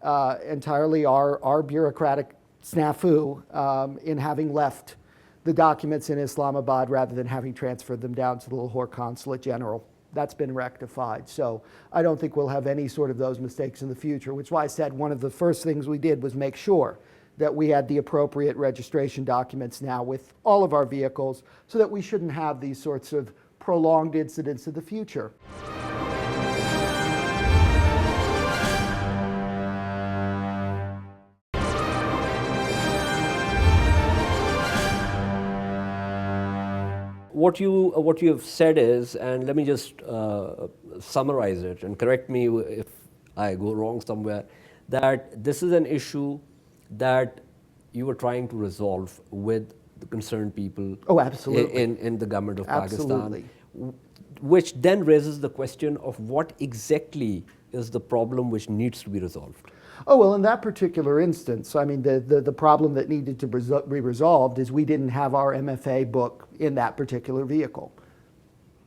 entirely our bureaucratic snafu in having left the documents in Islamabad rather than having transferred them down to the Lahore Consulate General. That's been rectified. So I don't think we'll have any sort of those mistakes in the future, which is why I said one of the first things we did was make sure that we had the appropriate registration documents now with all of our vehicles so that we shouldn't have these sorts of prolonged incidents in the future. What you have said is, and let me just summarize it and correct me if I go wrong somewhere, that this is an issue that you were trying to resolve with the concerned people absolutely. in the government of Absolutely. Pakistan, which then raises the question of what exactly is the problem which needs to be resolved. Oh, well, in that particular instance, I mean, the problem that needed to be resolved is we didn't have our MFA book in that particular vehicle.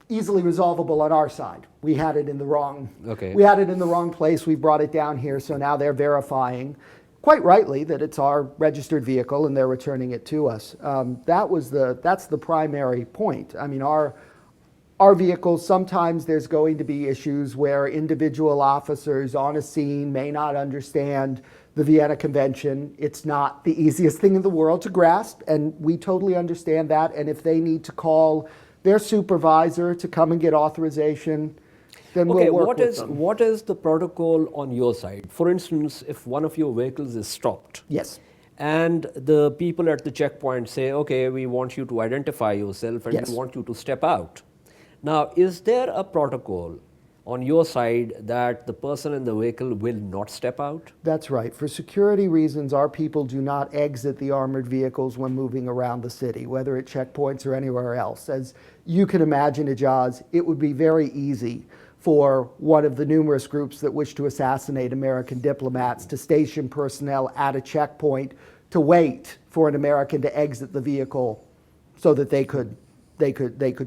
Easily resolvable on our side. We had it in the wrong, we had it in the wrong place. We brought it down here, so now they're verifying, quite rightly, that it's our registered vehicle and they're returning it to us. That's the primary point. I mean, our vehicles, sometimes there's going to be issues where individual officers on a scene may not understand the Vienna Convention. It's not the easiest thing in the world to grasp, and we totally understand that. And if they need to call their supervisor to come and get authorization, then we'll work with them. What is the protocol on your side? For instance, if one of your vehicles is stopped. Yes. And the people at the checkpoint say, okay, we want you to identify yourself and Yes. we want you to step out. Now, is there a protocol on your side that the person in the vehicle will not step out? That's right. For security reasons, our people do not exit the armored vehicles when moving around the city, whether at checkpoints or anywhere else. As you can imagine, Ejaz, it would be very easy for one of the numerous groups that wish to assassinate American diplomats to station personnel at a checkpoint to wait for an American to exit the vehicle so that they could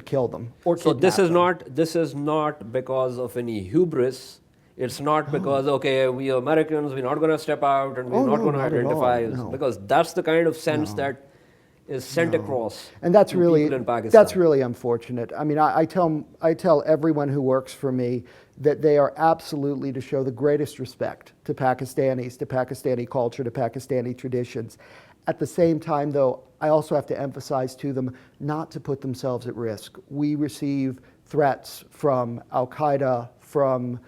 kill them or So kidnap this is them. this is not because of any hubris. It's not because, okay, we are Americans, we're not going to step out and we're not going to identify. Because that's the kind of sense that is sent across And that's to really, people in Pakistan. that's really unfortunate. I mean, I tell everyone who works for me that they are absolutely to show the greatest respect to Pakistanis, to Pakistani culture, to Pakistani traditions. At the same time, though, I also have to emphasize to them not to put themselves at risk. We receive threats from Al-Qaeda, from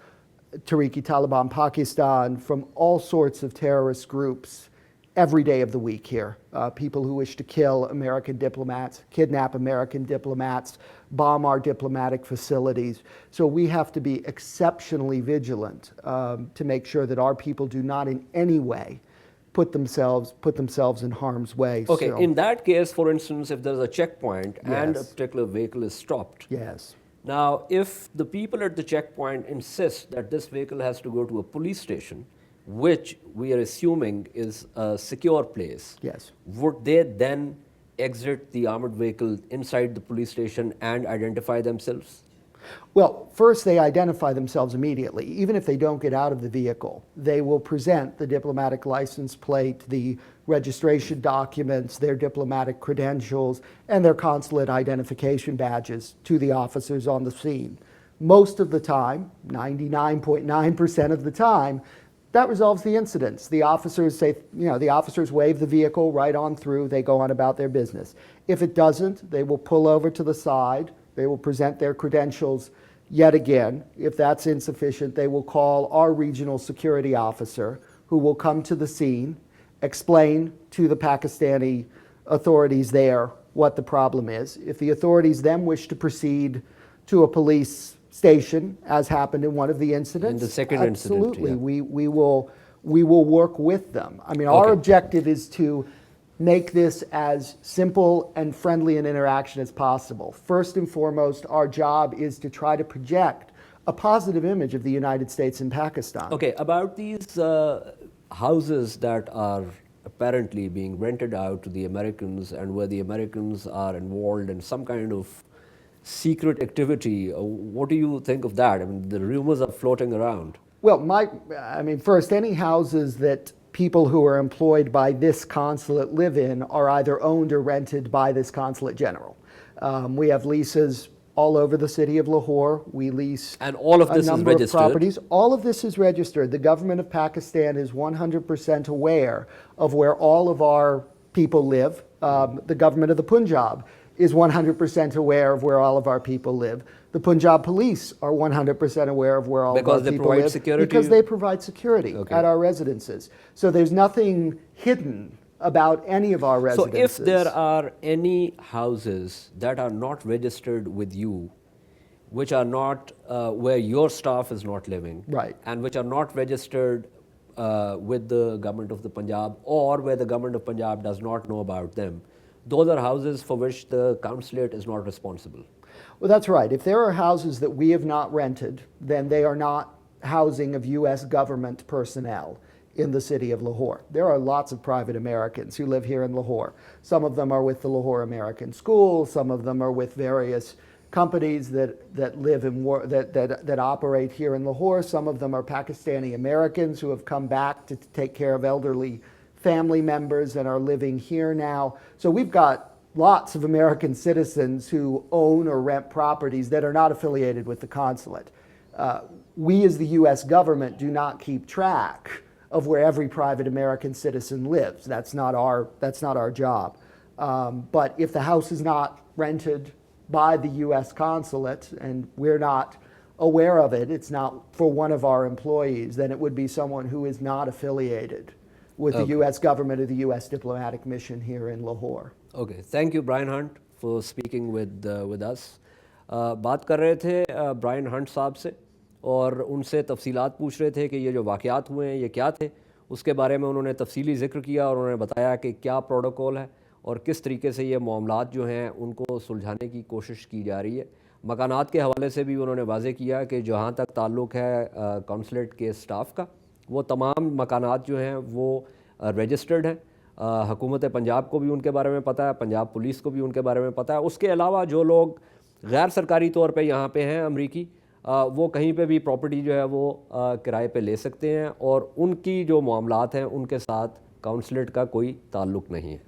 Tehrik-i-Taliban Pakistan, from all sorts of terrorist groups every day of the week here. People who wish to kill American diplomats, kidnap American diplomats, bomb our diplomatic facilities. So we have to be exceptionally vigilant to make sure that our people do not in any way put themselves in harm's way. Okay, So, in that case, for instance, if there's a checkpoint and a Yes. particular vehicle is stopped. yes. Now, if the people at the checkpoint insist that this vehicle has to go to a police station, which we are assuming is a secure place, Yes. would they then exit the armored vehicle inside the police station and identify themselves? Well, first they identify themselves immediately. Even if they don't get out of the vehicle, they will present the diplomatic license plate, the registration documents, their diplomatic credentials, and their consulate identification badges to the officers on the scene. Most of the time, 99.9% of the time, that resolves the incidents. The officers say, the officers wave the vehicle right on through, they go on about their business. If it doesn't, they will pull over to the side, they will present their credentials yet again. If that's insufficient, they will call our regional security officer, who will come to the scene, explain to the Pakistani authorities there what the problem is. If the authorities then wish to proceed to a police station, as happened in one of the incidents, In the second incident, absolutely, yeah. we will work with them. I mean, our objective is to make this as simple and friendly an interaction as possible. First and foremost, our job is to try to project a positive image of the United States in Pakistan. Okay, about these houses that are apparently being rented out to the Americans and where the Americans are involved in some kind of secret activity, what do you think of that? I mean, the rumors are floating around. Well, first, any houses that people who are employed by this consulate live in are either owned or rented by this consulate general. We have leases all over the city of Lahore. We lease And all of a this is number of registered? properties. All of this is registered. The government of Pakistan is 100% aware of where all of our people live. The government of the Punjab is 100% aware of where all of our people live. The Punjab police are 100% aware of where all Because of our they people provide live. security? Because they provide security Okay. at our residences. So there's nothing hidden about any of our So residences. if there are any houses that are not registered with you, which are not where your staff is not living, Right. and which are not registered with the government of the Punjab, or where the government of Punjab does not know about them, those are houses for which the consulate is not responsible. Well, that's right. If there are houses that we have not rented, then they are not housing of U.S. government personnel in the city of Lahore. There are lots of private Americans who live here in Lahore. Some of them are with the Lahore American School. Some of them are with various companies that live in that operate here in Lahore. Some of them are Pakistani Americans who have come back to take care of elderly family members and are living here now. So we've got lots of American citizens who own or rent properties that are not affiliated with the consulate. We as the U.S. government do not keep track of where every private American citizen lives. That's not our job. But if the house is not rented by the U.S. consulate and we're not aware of it, it's not for one of our employees, then it would be someone who is not affiliated with the U.S. government or the U.S. diplomatic mission here in Lahore. Okay, thank you Bryan Hunt for speaking with us. بات کر رہے تھے Brian hint صاحب سے اور ان سے تفصیلات پوچھ رہے تھے کہ یہ جو واقعات ہوئے ہیں یہ کیا تھے. اس کے بارے میں انہوں نے تفصیلی ذکر کیا اور انہوں نے بتایا کہ کیا پروٹوکول ہے اور کس طریقے سے یہ معاملات جو ہیں ان کو سلجھانے کی کوشش کی جا رہی ہے. مکانات کے حوالے سے بھی انہوں نے واضح کیا کہ جہاں تک تعلق ہے کونسلیٹ کے سٹاف کا، وہ تمام مکانات جو ہیں وہ رجسٹرڈ ہیں. حکومت پنجاب کو بھی ان کے بارے میں پتہ ہے، پنجاب پولیس کو بھی ان کے بارے میں پتہ ہے. اس کے علاوہ جو لوگ غیر سرکاری طور پہ یہاں پہ ہیں امریکی، وہ کہیں پہ بھی پراپرٹی جو ہے وہ کرائے پہ لے سکتے ہیں اور ان کی جو معاملات ہیں ان کے ساتھ کونسلیٹ کا کوئی تعلق نہیں ہے.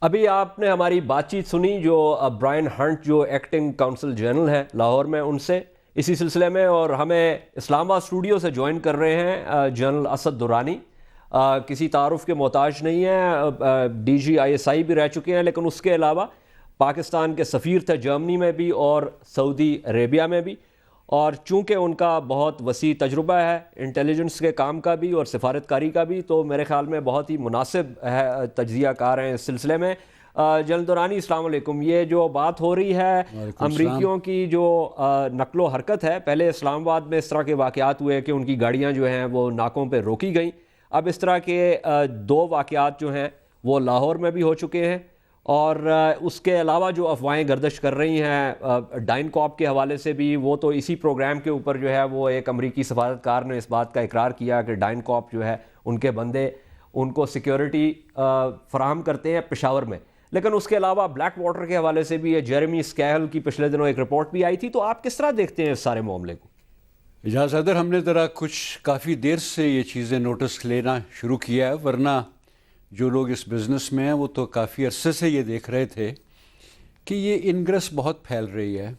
ابھی آپ نے ہماری بات چیت سنی جو برائن ہنٹ جو ایکٹنگ کونسل جنرل ہیں لاہور میں ان سے اسی سلسلے میں، اور ہمیں اسلام آباد اسٹوڈیو سے جوائن کر رہے ہیں جنرل اسد درانی. کسی تعارف کے محتاج نہیں ہیں، ڈی جی ISI بھی رہ چکے ہیں، لیکن اس کے علاوہ پاکستان کے سفیر تھے جرمنی میں بھی اور سعودی عربیہ میں بھی، اور چونکہ ان کا بہت وسیع تجربہ ہے انٹیلیجنس کے کام کا بھی اور سفارت کاری کا بھی، تو میرے خیال میں بہت ہی مناسب ہے تجزیہ کار ہیں اس سلسلے میں. جنرل درانی السلام علیکم. یہ جو بات ہو رہی ہے امریکیوں کی جو نقل و حرکت ہے، پہلے اسلام آباد میں اس طرح کے واقعات ہوئے کہ ان کی گاڑیاں جو ہیں وہ ناکوں پہ روکی گئیں. اب اس طرح کے 2 واقعات جو ہیں وہ لاہور میں بھی ہو چکے ہیں، اور اس کے علاوہ جو افواہیں گردش کر رہی ہیں ڈائن کاپ کے حوالے سے بھی، وہ تو اسی پروگرام کے اوپر جو ہے وہ ایک امریکی سفارتکار نے اس بات کا اقرار کیا کہ ڈائن کاپ جو ہے ان کے بندے ان کو سیکیورٹی فراہم کرتے ہیں پشاور میں. لیکن اس کے علاوہ بلیک واٹر کے حوالے سے بھی جیرمی اسکیل کی پچھلے دنوں ایک رپورٹ بھی آئی تھی. تو آپ کس طرح دیکھتے ہیں اس سارے معاملے کو؟ اجاز حیدر، ہم نے ذرا کافی دیر سے یہ چیزیں نوٹس لینا شروع کیا ہے، ورنہ جو لوگ اس بزنس میں ہیں وہ تو کافی عرصے سے یہ دیکھ رہے تھے کہ یہ انگریس بہت پھیل رہی ہے.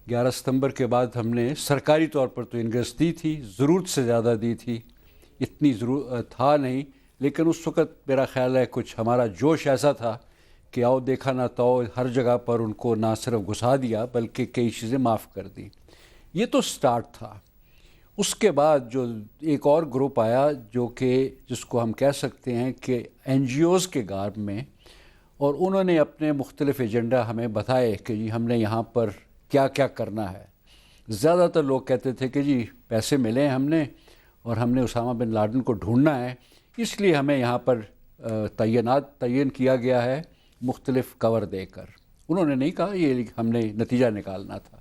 11 ستمبر کے بعد ہم نے سرکاری طور پر تو انگریس دی تھی، ضرورت سے زیادہ دی تھی، اتنی ضرورت تھا نہیں، لیکن اس وقت میرا خیال ہے کچھ ہمارا جوش ایسا تھا کہ آؤ دیکھا نہ تو ہر جگہ پر ان کو نہ صرف گھسا دیا بلکہ کئی چیزیں معاف کر دی. یہ تو سٹارٹ تھا. اس کے بعد جو ایک اور گروپ آیا جو کہ جس کو ہم کہہ سکتے ہیں کہ NGOs کے گارب میں، اور انہوں نے اپنے مختلف ایجنڈا ہمیں بتائے کہ جی ہم نے یہاں پر کیا کیا کرنا ہے. زیادہ تر لوگ کہتے تھے کہ جی پیسے ملے ہیں ہم نے اور ہم نے اسامہ بن لادن کو ڈھونڈنا ہے، اس لیے ہمیں یہاں پر تعین کیا گیا ہے مختلف کور دے کر. انہوں نے نہیں کہا یہ ہم نے نتیجہ نکالنا تھا.